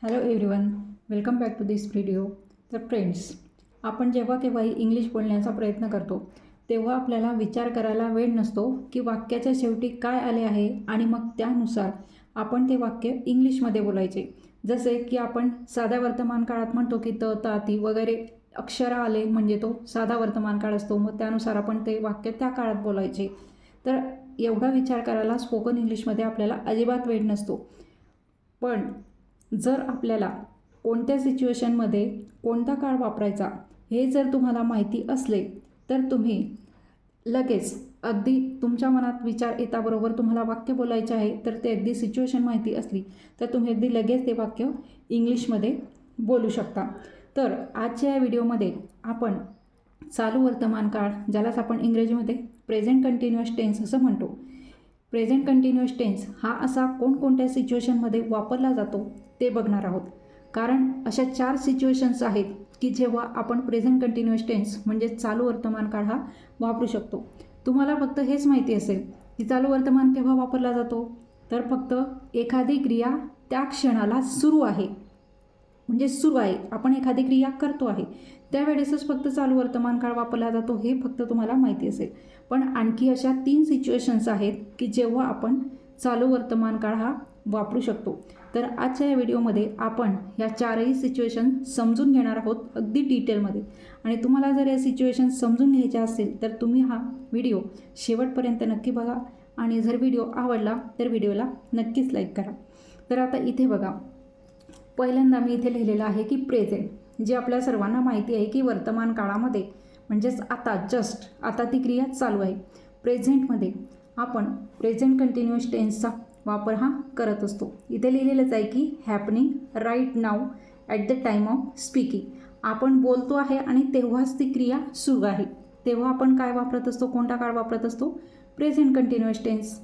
Hello everyone, welcome back to this video. तर friends, आपण जेव्हा केव्हाही इंग्लिश बोलण्याचा प्रयत्न करतो तेव्हा आपल्याला विचार करायला वेळ नसतो की वाक्याच्या शेवटी काय आले आहे आणि मग त्यानुसार आपण ते वाक्य इंग्लिशमध्ये बोलायचे. जसे की आपण साध्या वर्तमान काळात म्हणतो की त, ता, ती वगैरे अक्षर आले म्हणजे तो साधा वर्तमान काळ असतो, मग त्यानुसार आपण ते वाक्य त्या काळात बोलायचे. तर एवढा विचार करायला स्पोकन इंग्लिशमध्ये आपल्याला अजिबात वेळ नसतो. पण जर आपल्याला कोणत्या सिच्युएशनमध्ये कोणता काळ वापरायचा हे जर तुम्हाला माहिती असले तर तुम्ही लगेच अगदी तुमच्या मनात विचार येताबरोबर तुम्हाला वाक्य बोलायचे आहे, तर ते अगदी सिच्युएशन माहिती असली तर तुम्ही अगदी लगेच ते वाक्य इंग्लिशमध्ये बोलू शकता. तर आजच्या या व्हिडिओमध्ये आपण चालू वर्तमान काळ, ज्यालाच आपण इंग्रजीमध्ये प्रेझेंट कंटिन्युअस टेन्स असं म्हणतो, प्रेझेंट कंटिन्युअस टेन्स हा असा कोणकोणत्या सिच्युएशनमध्ये वापरला जातो ते बघणार आहोत. कारण अशा 4 सिच्युएशन्स आहेत की जेव्हा आपण प्रेझेंट कंटिन्युअस टेन्स म्हणजे चालू वर्तमान काळ हा वापरू शकतो. तुम्हाला फक्त हेच माहिती असेल की चालू वर्तमान केव्हा वापरला जातो, तर फक्त एखादी क्रिया त्या क्षणाला सुरू आहे, म्हणजे सुरू आहे, आपण एखादी क्रिया करतो आहे त्यावेळेसच फक्त चालू वर्तमान काळ वापरला जातो, हे फक्त तुम्हाला माहिती असेल. पण आणखी अशा 3 सिच्युएशन्स आहेत की जेव्हा आपण चालू वर्तमान काळ हा वापरू शकतो. तर आजच्या या व्हिडिओमध्ये आपण या 4ही सिच्युएशन समजून घेणार आहोत अगदी डिटेलमध्ये. आणि तुम्हाला जर या सिच्युएशन समजून घ्यायच्या असेल तर तुम्ही हा व्हिडिओ शेवटपर्यंत नक्की बघा आणि जर व्हिडिओ आवडला तर व्हिडिओला नक्कीच लाईक करा. तर आता इथे बघा, पहिल्यांदा मी इथे लिहिलेलं आहे की प्रेझेंट, जे आपल्या सर्वांना माहिती आहे की वर्तमान काळामध्ये म्हणजेच आता जस्ट आता ती क्रिया चालू आहे. प्रेझेंटमध्ये आपण प्रेझेंट कंटिन्युअस टेन्सचा वापर हा करत असतो. इथे लिहिलेलंच आहे की happening right now at the time of speaking. आपण बोलतो आहे आणि तेव्हाच ती क्रिया सुरू आहे, तेव्हा आपण काय वापरत असतो, कोणता काळ वापरत असतो, प्रेझेंट कंटिन्युअस टेन्स.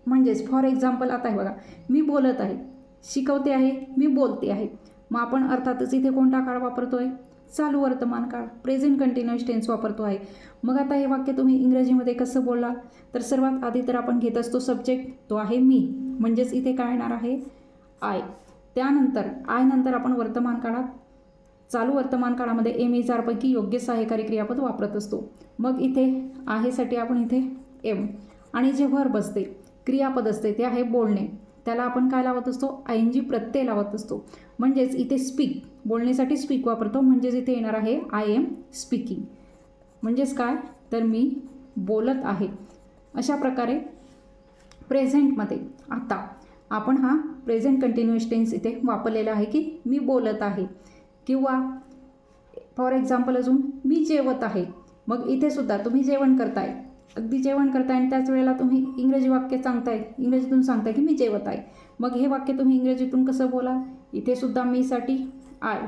म्हणजेच फॉर एक्झाम्पल आता आहे बघा, मी बोलत आहे, शिकवते आहे, मी बोलते आहे, मग आपण अर्थातच इथे कोणता काळ वापरतो आहे, चालू वर्तमान काळ, प्रेझेंट कंटिन्युअस टेन्स वापरतो आहे. मग आता हे वाक्य तुम्ही इंग्रजीमध्ये कसं बोलला, तर सर्वात आधी तर आपण घेत असतो सब्जेक्ट, तो आहे मी, म्हणजेच इथे काय येणार आहे, आय. त्यानंतर आय नंतर आपण वर्तमान काळात चालू वर्तमान काळामध्ये एम ई चारपैकी योग्य सहाय्यकारी क्रियापद वापरत असतो. मग इथे आहेसाठी आपण इथे एम, आणि जे व्हर्ब असते, क्रियापद असते, ते आहे बोलणे, त्याला आपण काय लावत असतो, आयएनजी प्रत्यय लावत असतो. म्हणजेच इथे स्पीक, बोलण्यासाठी स्पीक वापरतो, म्हणजेच इथे येणार आहे आय एम स्पीकिंग. म्हणजेच काय, तर मी बोलत आहे. अशा प्रकारे प्रेझेंटमध्ये आता आपण हा प्रेझेंट कंटिन्युअस टेन्स इथे वापरलेला आहे की मी बोलत आहे. किंवा फॉर एक्झाम्पल अजून मी जेवत आहे. मग इथे सुद्धा तुम्ही जेवण करताय, अगदी जेवण करताय आणि त्याच वेळेला तुम्ही इंग्रजी वाक्य सांगताय, इंग्रजीतून सांगताय की मी जेवत आहे. मग हे वाक्य तुम्ही इंग्रजीतून कसं बोला, इथे सुद्धा मीसाठी आय,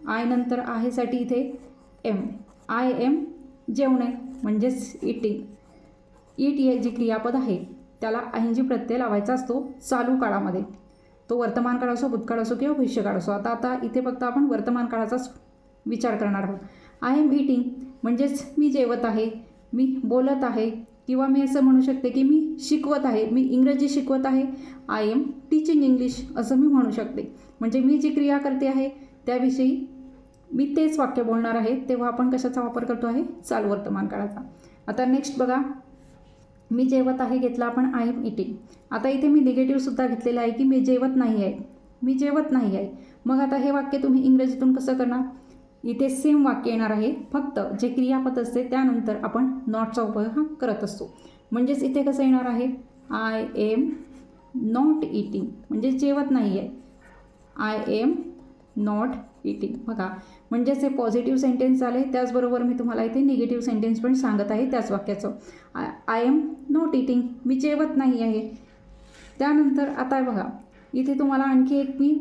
आय नंतर आहेसाठी इथे एम, आय एम जेवणे म्हणजेच इटिंग. इट हे जी क्रियापद आहे त्याला आयएनजी प्रत्यय लावायचा असतो चालू काळामध्ये, तो वर्तमान काळ असो, भूतकाळ असो किंवा भविष्यकाळ असो. आता इथे फक्त आपण वर्तमान काळाचाच विचार करणार आहोत. आय एम इटिंग म्हणजेच मी जेवत आहे, मी बोलत आहे, किंवा मी असं म्हणू शकते की मी शिकवत आहे, मी इंग्रजी शिकवत आहे, आय एम टीचिंग इंग्लिश असं मी म्हणू शकते. म्हणजे मी जी क्रिया करते आहे त्याविषयी मी तेच वाक्य बोलणार आहे, तेव्हा आपण कशाचा वापर करतो आहे, चालू वर्तमान काळाचा. आता नेक्स्ट बघा, मी जेवत आहे घेतला आपण आय एम इटिंग. आता इथे मी निगेटिव्हसुद्धा घेतलेलं आहे की मी जेवत नाही आहे, मी जेवत नाही आहे. मग आता हे वाक्य तुम्ही इंग्रजीतून कसं करणार, इथे सेम वाक्य येणार आहे, फक्त जे क्रियापद असते त्यानंतर आपण नॉटचा उपयोग हा करत असतो. म्हणजेच इथे कसं येणार आहे, आय एम नॉट इटिंग म्हणजे जेवत नाही आहे, आय एम नॉट इटिंग. बघा, म्हणजेच हे पॉझिटिव्ह सेंटेन्स झाले, त्याचबरोबर मी तुम्हाला इथे निगेटिव्ह सेंटेन्स पण सांगत आहे त्याच वाक्याचं. आय एम नॉट इटिंग, मी जेवत नाही आहे. त्यानंतर आता बघा, इथे तुम्हाला आणखी एक मी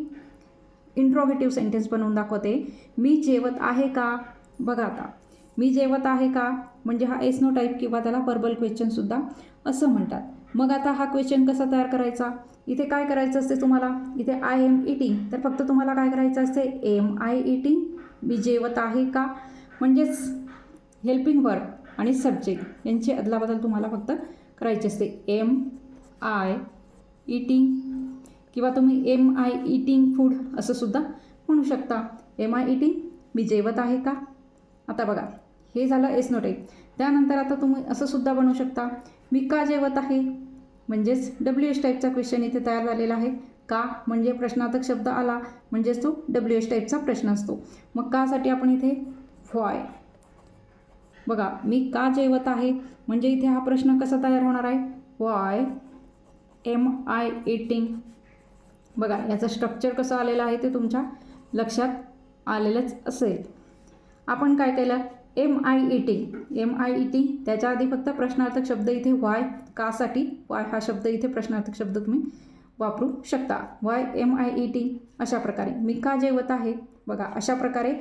इंट्रोगेटिव्ह सेंटेन्स बनवून दाखवते, मी जेवत आहे का. बघा आता, मी जेवत आहे का म्हणजे हा एस नो टाईप किंवा त्याला वर्बल क्वेश्चनसुद्धा असं म्हणतात. मग आता हा क्वेश्चन कसा तयार करायचा, इथे काय करायचं असते तुम्हाला, इथे आय एम इटिंग, तर फक्त तुम्हाला काय करायचं असते, एम आय इटिंग, मी जेवत आहे का, म्हणजेच हेल्पिंग वर्ब आणि सब्जेक्ट यांची अदलाबदल तुम्हाला फक्त करायची असते, एम आय इटिंग. किंवा तुम्ही एम आय ईटिंग फूड असं सुद्धा म्हणू शकता. एम आय ईटिंग, मी जेवत आहे का. आता बघा, हे झालं एस नो टाईप. त्यानंतर आता तुम्ही असं सुद्धा बनवू शकता, मी का जेवत आहे. म्हणजेच डब्ल्यू एच टाईपचा क्वेश्चन इथे तयार झालेला आहे. का म्हणजे प्रश्नार्थक शब्द आला म्हणजेच तो डब्ल्यू एच टाईपचा प्रश्न असतो. मग कासाठी आपण इथे व्हाय. बघा, मी का जेवत आहे म्हणजे इथे हा प्रश्न कसा तयार होणार आहे, व्हाय एम आय ईटिंग. बघा, याचं स्ट्रक्चर कसं आलेलं आहे ते तुमच्या लक्षात आलेलंच असेल. आपण काय केलं, एम आय ईटिंग त्याच्या आधी फक्त प्रश्नार्थक शब्द इथे व्हाय, कासाठी वाय हा शब्द इथे प्रश्नार्थक शब्द तुम्ही वापरू शकता. वाय एम आय ईटिंग अशा प्रकारे, मी का जेवत आहे. बघा, अशा प्रकारे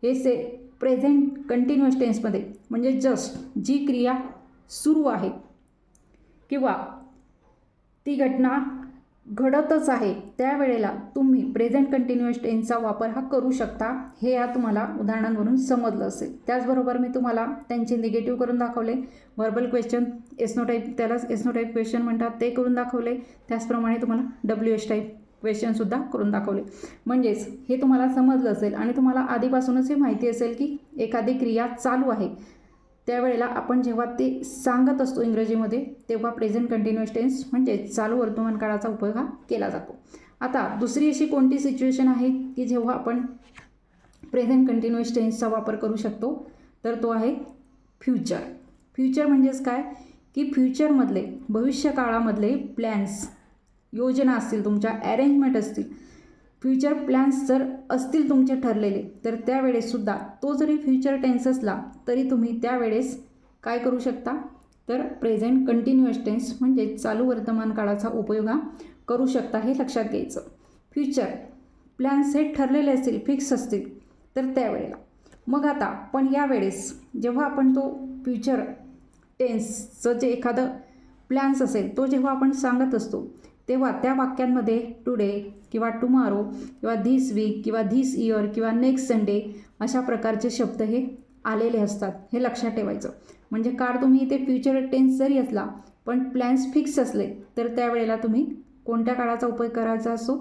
हे प्रेझेंट कंटिन्युअस टेन्समध्ये म्हणजे जस्ट जी क्रिया सुरू आहे किंवा ती घटना घडतच आहे त्यावेळेला तुम्ही प्रेझेंट कंटिन्युअस टेन्सचा वापर हा करू शकता. हे या तुम्हाला उदाहरणांवरून समजलं असेल. त्याचबरोबर मी तुम्हाला त्यांचे निगेटिव्ह करून दाखवले. Verbal question yes no type, त्यालाच एस नो टाईप क्वेश्चन म्हणतात, ते करून दाखवले. त्याचप्रमाणे तुम्हाला डब्ल्यू एच टाईप क्वेश्चनसुद्धा करून दाखवले. म्हणजेच हे तुम्हाला समजलं असेल आणि तुम्हाला आधीपासूनच हे माहिती असेल की एखादी क्रिया चालू आहे त्यावेळेला आपण जेव्हा ते सांगत असतो इंग्रजीमध्ये तेव्हा प्रेझेंट कंटिन्युअस टेन्स म्हणजे चालू वर्तमान काळाचा उपयोग हा केला जातो. आता दुसरी अशी कोणती सिच्युएशन आहे की जेव्हा आपण प्रेझेंट कंटिन्युअस टेन्सचा वापर करू शकतो, तर तो आहे फ्युचर. फ्युचर म्हणजेच काय की फ्युचरमधले भविष्यकाळामधले प्लॅन्स, योजना असतील तुमच्या, अरेंजमेंट असतील, फ्युचर प्लॅन्स जर असतील तुमचे ठरलेले, तर त्यावेळेससुद्धा तो जरी फ्युचर टेन्स असला तरी तुम्ही त्यावेळेस काय करू शकता, तर प्रेझेंट कंटिन्युअस टेन्स म्हणजे चालू वर्तमान काळाचा उपयोग हा करू शकता. हे लक्षात घ्यायचं. फ्युचर प्लॅन्स हे ठरलेले असतील, फिक्स असतील, तर त्यावेळेला. मग आता पण यावेळेस जेव्हा आपण तो फ्युचर टेन्सचं जे एखादं प्लॅन्स असेल तो जेव्हा आपण सांगत असतो तेव्हा त्या वाक्यांमध्ये टुडे किंवा टुमारो किंवा धिस वीक किंवा धिस इयर किंवा नेक्स्ट संडे अशा प्रकारचे शब्द हे आलेले असतात. हे लक्षात ठेवायचं. म्हणजे कार तुम्ही इथे फ्युचर टेन्स जरी असला पण प्लॅन्स फिक्स असले तर त्यावेळेला तुम्ही कोणत्या काळाचा उपयोग करायचा असतो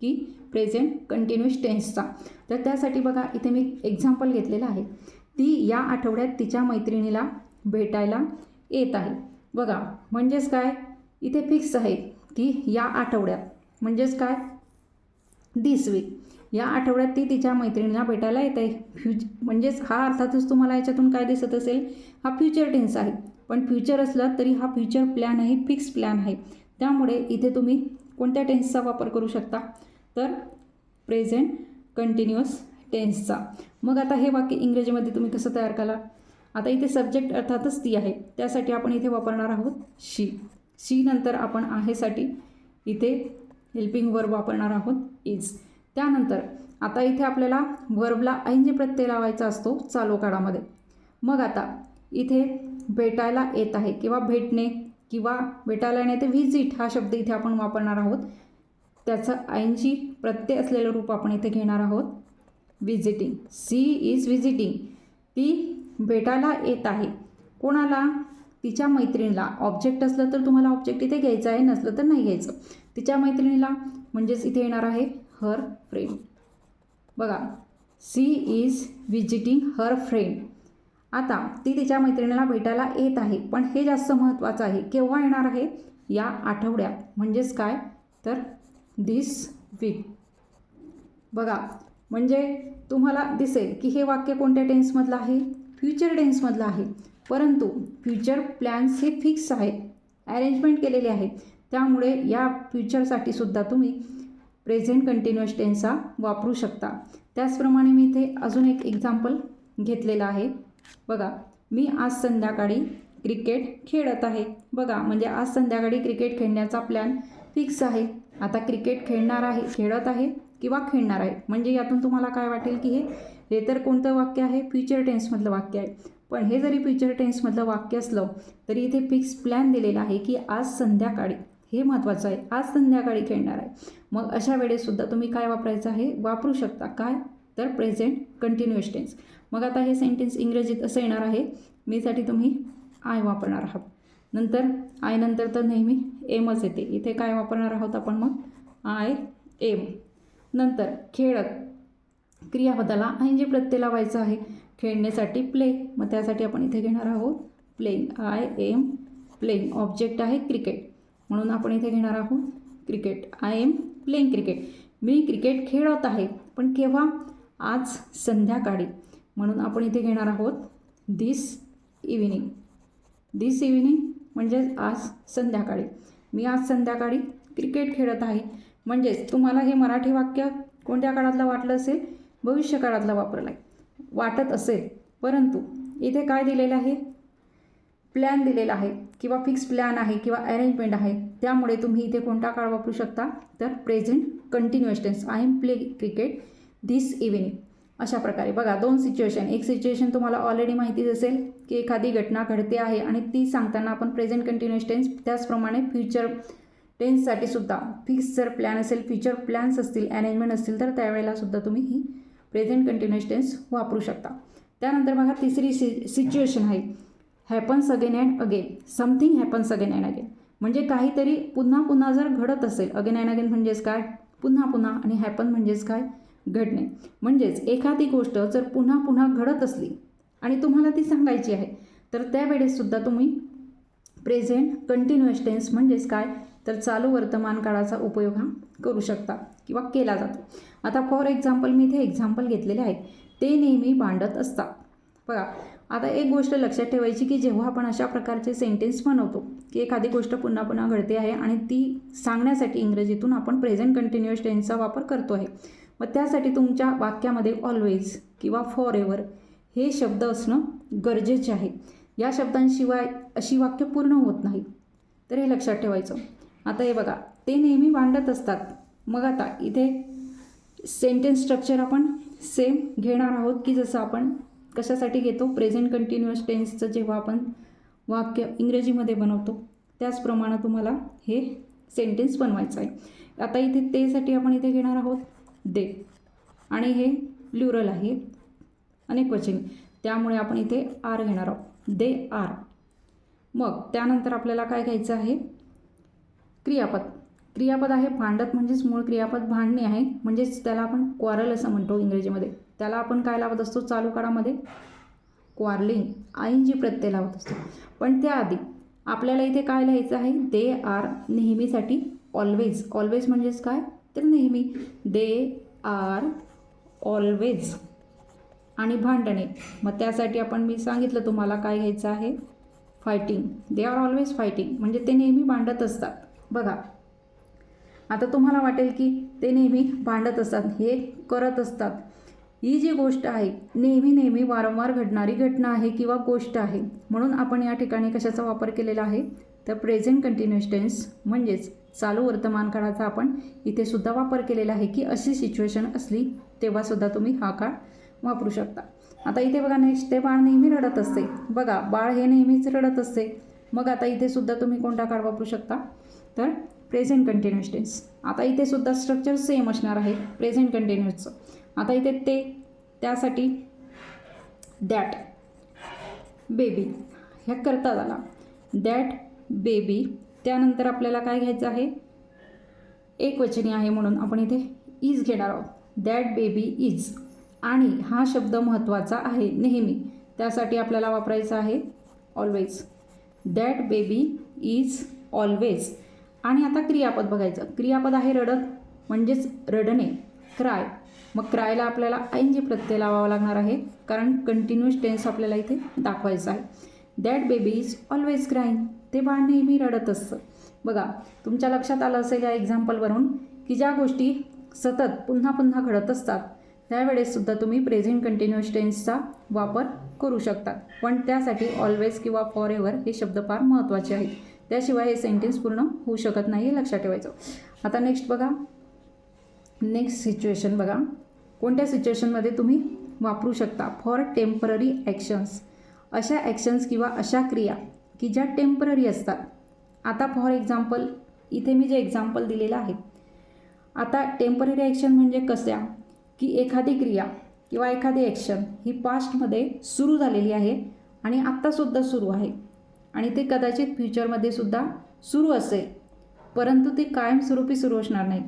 की प्रेझेंट कंटिन्युअस टेन्सचा. तर त्यासाठी बघा, इथे मी एक्झाम्पल घेतलेलं आहे. ती या आठवड्यात तिच्या मैत्रिणीला भेटायला येत आहे. बघा, म्हणजेच काय, इथे फिक्स आहे की या आठवड्यात, म्हणजेच काय, दिस वीक, या आठवड्यात ती तिच्या मैत्रिणीला भेटायला येत आहे. म्हणजेच हा अर्थातच तुम्हाला याच्यातून काय दिसत असेल, हा फ्युचर टेन्स आहे. पण फ्युचर असलं तरी हा फ्युचर प्लॅन आहे, फिक्स प्लॅन आहे. त्यामुळे इथे तुम्ही कोणत्या टेन्सचा वापर करू शकता, तर प्रेझेंट कंटिन्युअस टेन्सचा. मग आता हे वाक्य इंग्रजीमध्ये तुम्ही कसं तयार केला. आता इथे सब्जेक्ट अर्थातच ती आहे, त्यासाठी आपण इथे वापरणार आहोत शी. शी नंतर आपण आहेसाठी इथे हेल्पिंग वर्ब वापरणार आहोत इज. त्यानंतर आता इथे आपल्याला वर्बला ऐंजी प्रत्यय लावायचा असतो चालू काळामध्ये. मग आता इथे भेटायला येत आहे किंवा भेटणे किंवा भेटायला येणे ते व्हिजिट हा शब्द इथे आपण वापरणार आहोत. त्याचं ऐंजी प्रत्यय असलेलं रूप आपण इथे घेणार आहोत व्हिजिटिंग. सी इज व्हिजिटिंग, ती भेटायला येत आहे. कोणाला, तिच्या मैत्रिणीला. ऑब्जेक्ट असलं तर तुम्हाला ऑब्जेक्ट इथे घ्यायचं आहे, नसलं तर नाही घ्यायचं. तिच्या मैत्रिणीला म्हणजेच इथे येणार आहे हर फ्रेंड. बघा, she is visiting her friend. आता ती तिच्या मैत्रिणीला भेटायला येत आहे, पण हे जास्त महत्त्वाचं आहे. केव्हा येणार आहे, या आठवड्यात, म्हणजेच काय, तर धिस वीक. बघा, म्हणजे तुम्हाला दिसेल की हे वाक्य कोणत्या टेन्समधलं आहे, फ्युचर टेन्समधलं आहे. परंतु फ्युचर प्लॅन्स हे फिक्स आहेत, अरेंजमेंट केलेले आहे. त्यामुळे या फ्युचरसाठी सुद्धा तुम्ही प्रेझेंट कंटिन्युअस टेन्सचा वापरू शकता. त्याचप्रमाणे मी इथे अजून एक एक्झाम्पल घेतलेलं आहे. बघा, मी आज संध्याकाळी क्रिकेट खेळत आहे. बघा, म्हणजे आज संध्याकाळी क्रिकेट खेळण्याचा प्लॅन फिक्स आहे. आता क्रिकेट खेळत आहे किंवा खेळणार आहे, म्हणजे यातून तुम्हाला काय वाटेल की हे तर कोणतं वाक्य आहे, फ्युचर टेन्समधलं वाक्य आहे. पण हे जरी फ्युचर टेन्समधलं वाक्य असलं तरी इथे फिक्स प्लॅन दिलेला आहे की आज संध्याकाळी, हे महत्त्वाचं आहे, आज संध्याकाळी खेळणार आहे. मग अशा वेळेससुद्धा तुम्ही काय वापरायचं आहे, वापरू शकता काय, तर प्रेझेंट कंटिन्युअस टेन्स. मग आता हे सेंटेन्स इंग्रजीत असं येणार आहे. मीसाठी तुम्ही आय वापरणार आहात. नंतर आय नंतर तर नेहमी एमच येते. इथे काय वापरणार आहोत आपण, मग आय एम. नंतर खेळत, क्रियापदाला ING प्रत्यय लावायचा आहे. खेळण्यासाठी प्ले, मग त्यासाठी आपण इथे घेणार आहोत playing. I am playing. Object आहे क्रिकेट, म्हणून आपण इथे घेणार आहोत cricket. I am playing cricket. Me cricket खेळत आहे, पण केव्हा? आज संध्याकाळी, म्हणून आपण इथे घेणार आहोत धिस इव्हिनिंग. धिस इव्हिनिंग म्हणजेच आज संध्याकाळी. मी आज संध्याकाळी क्रिकेट खेळत आहे. म्हणजेच तुम्हाला हे मराठी वाक्य कोणत्या काळातलं वाटलं असेल? भविष्यकाळातलं वापरलं आहे वाटत असेल, परंतु इथे काय दिलेलं आहे? प्लॅन दिलेला आहे किंवा फिक्स प्लॅन आहे किंवा अरेंजमेंट आहे. त्यामुळे तुम्ही इथे कोणता काळ वापरू शकता? तर present continuous tense. I am play cricket this evening. अशा प्रकारे बघा, दोन सिच्युएशन. एक सिच्युएशन तुम्हाला ऑलरेडी माहितीच असेल की एखादी घटना घडते आहे आणि ती सांगताना आपण प्रेझेंट कंटिन्युअस टेन्स, त्याचप्रमाणे फ्युचर टेन्ससाठी सुद्धा फिक्स जर प्लॅन असेल, फ्युचर प्लॅन्स असतील, अरेंजमेंट असतील, तर त्यावेळेला सुद्धा तुम्ही ही प्रेझेंट कंटिन्युअस टेन्स वापरू शकता. त्यानंतर बघा, तिसरी सिच्युएशन आहे happens again and again. Something happens again and again म्हणजे काहीतरी पुन्हा पुन्हा जर घडत असेल. अगेन अँड अगेन म्हणजेच काय? पुन्हा पुन्हा. आणि हॅपन म्हणजेच काय? घडणे. म्हणजेच एखादी गोष्ट जर पुन्हा पुन्हा घडत असली आणि तुम्हाला ती सांगायची आहे, तर त्यावेळेससुद्धा तुम्ही प्रेझेंट कंटिन्युअस टेन्स म्हणजेच काय? तर चालू वर्तमान काळाचा उपयोग हा करू शकता किंवा केला जातो. आता फॉर एक्झाम्पल मी इथे एक्झाम्पल घेतलेले आहे. ते नेहमी भांडत असतात. बघा, आता एक गोष्ट लक्षात ठेवायची की जेव्हा आपण अशा प्रकारचे सेंटेन्स बनवतो की एखादी गोष्ट पुन्हा पुन्हा घडते आहे आणि ती सांगण्यासाठी इंग्रजीतून आपण प्रेझेंट कंटिन्युअस टेन्सचा वापर करतो आहे. मग त्यासाठी तुमच्या वाक्यामध्ये ऑलवेज किंवा फॉर एव्हर हे शब्द असणं गरजेचे आहे. या शब्दांशिवाय अशी वाक्य पूर्ण होत नाही, तर हे लक्षात ठेवायचं. आता हे बघा, ते नेहमी भांडत असतात. मग आता इथे सेंटेन्स स्ट्रक्चर आपण सेम घेणार आहोत की जसं आपण कशासाठी घेतो? प्रेझेंट कंटिन्युअस टेन्सचं जेव्हा आपण वाक्य इंग्रजीमध्ये बनवतो त्याचप्रमाणे तुम्हाला हे सेंटेन्स बनवायचं आहे. आता इथे तेसाठी आपण इथे घेणार आहोत दे, आणि हे प्लुरल आहे, अनेकवचनी, त्यामुळे आपण इथे आर घेणार आहोत. They are. मग त्यानंतर आपल्याला काय घ्यायचं आहे? क्रियापद. क्रियापद आहे भांडत, म्हणजेच मूळ क्रियापद भांडणे आहे, म्हणजेच त्याला आपण क्वारल असं म्हणतो इंग्रजीमध्ये. त्याला आपण काय लावत असतो? चालू काळामध्ये क्वारलिंग, ING प्रत्यय लावत असतो. पण त्याआधी आपल्याला इथे काय लिहायचं आहे? They are. नेहमीसाठी ऑलवेज. ऑलवेज म्हणजेच काय? तर नेहमी. They are always. आणि भांडणे, मग त्यासाठी आपण मी सांगितलं तुम्हाला काय घ्यायचं आहे? Fighting. They are always fighting म्हणजे ते नेहमी भांडत असतात. बघा, आता तुम्हाला वाटेल की ते नेहमी भांडत असतात, हे करत असतात. ही जी गोष्ट आहे नेहमी नेहमी वारंवार घडणारी घटना आहे किंवा गोष्ट आहे, म्हणून आपण या ठिकाणी कशाचा वापर केलेला आहे? तर प्रेझेंट कंटिन्युअस टेन्स म्हणजेच चालू वर्तमान काळाचा आपण इथे सुद्धा वापर केलेला आहे की अशी सिच्युएशन असली तेव्हासुद्धा तुम्ही हा काळ वापरू शकता. आता इथे बघा, नेक्स्ट, ते बाळ नेहमी रडत असते. बघा, बाळ हे नेहमीच रडत असते. मग आता इथे सुद्धा तुम्ही कोणता काळ वापरू शकता? तर प्रेझेंट कंटिन्युअस टेन्स. आता इथे सुद्धा स्ट्रक्चर सेम असणार आहे प्रेझेंट कंटिन्युअसचं. आता इथे ते, त्यासाठी दॅट बेबी ह्या करता झाला. That baby. त्यानंतर आपल्याला काय घ्यायचं आहे? एकवचनी आहे म्हणून आपण इथे इज घेणार आहोत. That baby is. आणि हा शब्द महत्त्वाचा आहे नेहमी, त्यासाठी आपल्याला वापरायचा आहे always. That baby is always. आणि आता क्रियापद बघायचं. क्रियापद आहे रडत, म्हणजेच रडणे, क्राय. मग क्रायला आपल्याला ING प्रत्यय लावावा लागणार आहे, कारण कंटिन्युअस टेन्स आपल्याला इथे दाखवायचं आहे. That baby is always crying. ते बाळ नेहमी रडत असतं. बघा, तुमच्या लक्षात आलं असेल या एक्झाम्पलवरून की ज्या गोष्टी सतत पुन्हा पुन्हा घडत असतात त्यावेळेससुद्धा तुम्ही प्रेझेंट कंटिन्युअस टेन्सचा वापर करू शकता. पण त्यासाठी ऑलवेज किंवा फॉर एव्हर हे शब्द फार महत्त्वाचे आहेत, त्याशिवाय हे सेंटेन्स पूर्ण होऊ शकत नाही, हे लक्षात ठेवायचं. आता नेक्स्ट बघा, नेक्स्ट सिच्युएशन बघा, कोणत्या सिच्युएशनमध्ये तुम्ही वापरू शकता? For temporary actions. अशा ॲक्शन्स किंवा अशा क्रिया की ज्या टेम्पररी असतात. आता फॉर एक्झाम्पल इथे मी जे एक्झाम्पल दिलेलं आहे, आता टेम्पररी ॲक्शन म्हणजे कशा? की एखादी क्रिया किंवा एखादी ॲक्शन ही पास्टमध्ये सुरू झालेली आहे आणि आत्तासुद्धा सुरू आहे आणि ते कदाचित फ्युचरमध्ये सुद्धा सुरू असेल, परंतु ती कायमस्वरूपी सुरू असणार नाही.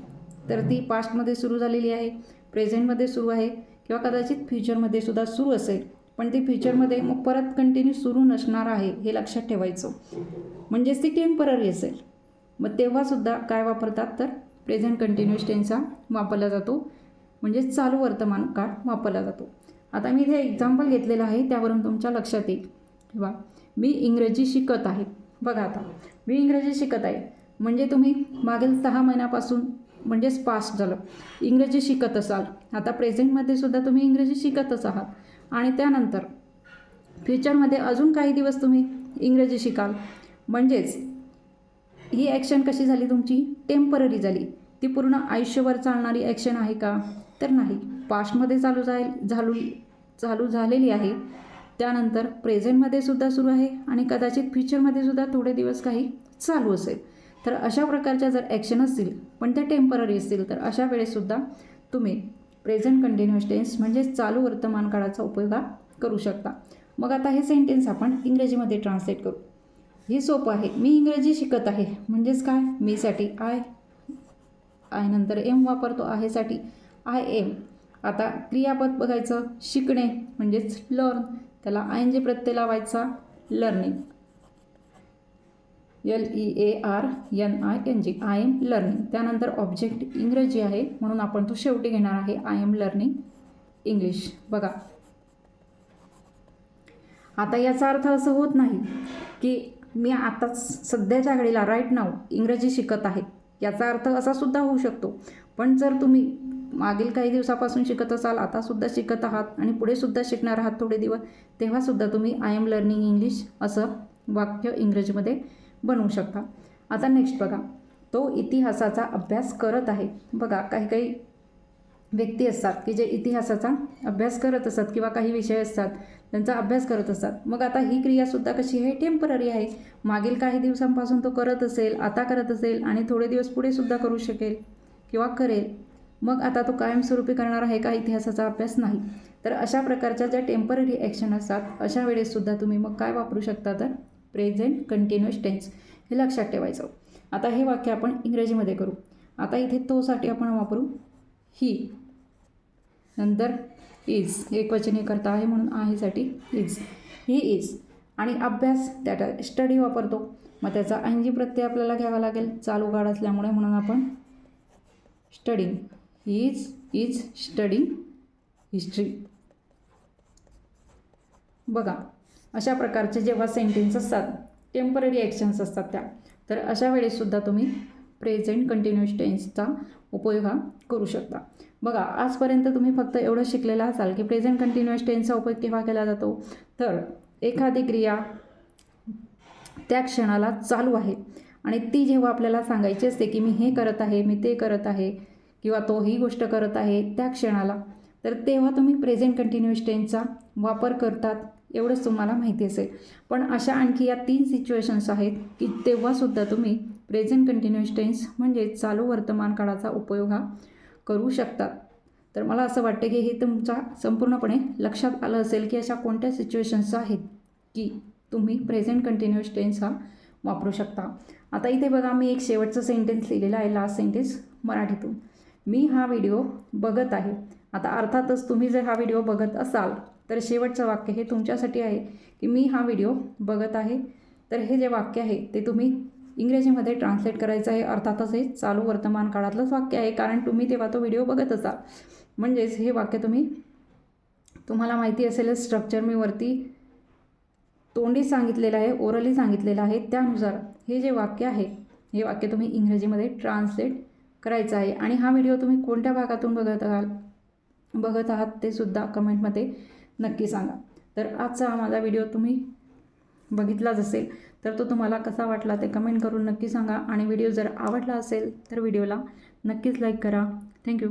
तर ती पास्टमध्ये सुरू झालेली आहे, प्रेझेंटमध्ये सुरू आहे किंवा कदाचित फ्युचरमध्ये सुद्धा सुरू असेल, पण ती फ्युचरमध्ये मग परत कंटिन्यू सुरू नसणार आहे हे लक्षात ठेवायचं. म्हणजेच ती टेम्पररी असेल. मग तेव्हासुद्धा काय वापरतात तर प्रेझेंट कंटिन्युअस टेन्सचा वापरला जातो, म्हणजेच चालू वर्तमान काळ वापरला जातो. आता मी इथे एक्झाम्पल घेतलेलं आहे, त्यावरून तुमच्या लक्षात येईल. किंवा मी इंग्रजी शिकत आहे. बघा आता मी इंग्रजी शिकत आहे म्हणजे तुम्ही मागील 6 महिन्यापासून म्हणजेच पास्ट झालं इंग्रजी शिकत असाल. आता प्रेझेंटमध्ये सुद्धा तुम्ही इंग्रजी शिकतच आहात आणि त्यानंतर फ्युचरमध्ये अजून काही दिवस तुम्ही इंग्रजी शिकाल. म्हणजेच ही ॲक्शन कशी झाली तुमची? टेम्पररी झाली. ती पूर्ण आयुष्यभर चालणारी ॲक्शन आहे का? तर नाही. पास्टमध्ये चालू झालेली आहे, त्यानंतर प्रेझेंटमध्ये सुद्धा सुरू आहे आणि कदाचित फ्युचरमध्ये सुद्धा थोडे दिवस काही चालू असेल. तर अशा प्रकारच्या जर ॲक्शन असतील पण त्या टेम्पररी असतील तर अशा वेळेससुद्धा तुम्ही प्रेझेंट कंटिन्युअस टेन्स म्हणजेच चालू वर्तमान काळाचा उपयोग करू शकता. मग आता हे सेंटेन्स आपण इंग्रजीमध्ये ट्रान्सलेट करू. हे सोपं आहे. मी इंग्रजी शिकत आहे म्हणजेच काय? मीसाठी आय नंतर एम वापरतो आहेसाठी आय एम. आता क्रियापद बघायचं, शिकणे म्हणजेच लर्न, त्याला ING प्रत्यय लावायचा, learning, LEARNING, I am learning. त्यानंतर ऑब्जेक्ट इंग्रजी आहे म्हणून आपण तो शेवटी घेणार आहे, आय एम लर्निंग इंग्लिश. बघा आता याचा अर्थ असं होत नाही की मी आताच सध्याच्या घडीला राईट नाव इंग्रजी शिकत आहे. याचा अर्थ असा सुद्धा होऊ शकतो. पण जर तुम्ही मागील काही दिवसापासून शिकत असाल, आतासुद्धा शिकत आहात आणि पुढेसुद्धा शिकणार आहात थोडे दिवस, तेव्हासुद्धा तुम्ही आय एम लर्निंग इंग्लिश असं वाक्य इंग्रजीमध्ये बनवू शकता. आता नेक्स्ट बघा, तो इतिहासाचा अभ्यास करत आहे. बघा काही व्यक्ती असतात की जे इतिहासाचा अभ्यास करत असतात किंवा काही विषय असतात त्यांचा अभ्यास करत असतात. मग आता ही क्रियासुद्धा कशी आहे? टेम्पररी आहे. मागील काही दिवसांपासून तो करत असेल, आता करत असेल आणि थोडे दिवस पुढेसुद्धा करू शकेल किंवा करेल. मग आता तो कायमस्वरूपी करणार आहे का इतिहासाचा अभ्यास? नाही. तर अशा प्रकारच्या ज्या टेम्पररी ॲक्शन असतात अशा वेळेससुद्धा तुम्ही मग काय वापरू शकता तर प्रेझेंट कंटिन्युअस टेन्स, हे लक्षात ठेवायचं. आता हे वाक्य आपण इंग्रजीमध्ये करू. आता इथे तोसाठी आपण वापरू ही, नंतर इज, एकवचनी करता आहे म्हणून आहेसाठी इज, ही इज. आणि अभ्यास त्याचा स्टडी वापरतो, मग त्याचा ING प्रत्यय आपल्याला घ्यावा लागेल चालू काळ असल्यामुळे, म्हणून आपण studying, he is studying history. बघा अशा प्रकारचे जेव्हा सेंटेन्स असतात, टेम्पररी ॲक्शन्स असतात त्या, तर अशा वेळेससुद्धा तुम्ही प्रेझेंट कंटिन्युअस टेन्सचा उपयोग करू शकता. बघा आजपर्यंत तुम्ही फक्त एवढं शिकलेलं असाल की प्रेझेंट कंटिन्युअस टेन्सचा उपयोग केव्हा केला जातो, तर एखादी क्रिया त्या क्षणाला चालू आहे आणि ती जेव्हा आपल्याला सांगायची असते की मी हे करत आहे, मी ते करत आहे किंवा तो ही गोष्ट करत आहे त्या क्षणाला, तर तेव्हा तुम्ही प्रेझेंट कंटिन्युअस टेन्सचा वापर करतात, एवढंच तुम्हाला माहिती असेल. पण अशा आणखी या 3 सिच्युएशन्स आहेत की तेव्हासुद्धा तुम्ही प्रेझेंट कंटिन्युअस टेन्स म्हणजे चालू वर्तमान काळाचा उपयोग करू शकतात. तर मला असं वाटतं की हे तुमच्या संपूर्णपणे लक्षात आलं असेल की अशा कोणत्या सिच्युएशन्स आहेत की तुम्ही प्रेझेंट कंटिन्युअस टेन्स वापरू शकता. आता इथे बघा मी एक शेवटचं सेंटेन्स लिहिलेलं आहे, लास्ट सेंटेन्स मराठीतून. मी हा व्हिडिओ बघत आहे. आता अर्थातच तुम्ही जर हा व्हिडिओ बघत असाल तर शेवटचं वाक्य हे तुमच्यासाठी आहे की मी हा व्हिडिओ बघत आहे. तर हे जे वाक्य आहे ते तुम्ही इंग्रजीमध्ये ट्रान्सलेट करायचं आहे. अर्थातच हे चालू वर्तमान काळातलंच वाक्य आहे कारण तुम्ही तेव्हा तो व्हिडिओ बघत असाल. म्हणजेच हे वाक्य तुम्हाला माहिती असेल स्ट्रक्चर मी वरती तोंडी सांगितलेलं आहे, ओरली सांगितलेलं आहे, त्यानुसार हे जे वाक्य आहे हे वाक्य तुम्ही इंग्रजीमध्ये ट्रान्सलेट करायचं आहे. आणि हा व्हिडिओ तुम्ही कोणत्या भागातून बघत आहात ते सुद्धा कमेंटमध्ये नक्की सांगा. तर आजचा हा माझा व्हिडिओ तुम्ही बघितलाच असेल तर तो तुम्हाला कसा वाटला ते कमेंट करून नक्की सांगा. आणि व्हिडिओ जर आवडला असेल तर व्हिडिओला नक्कीच लाईक करा. थँक्यू.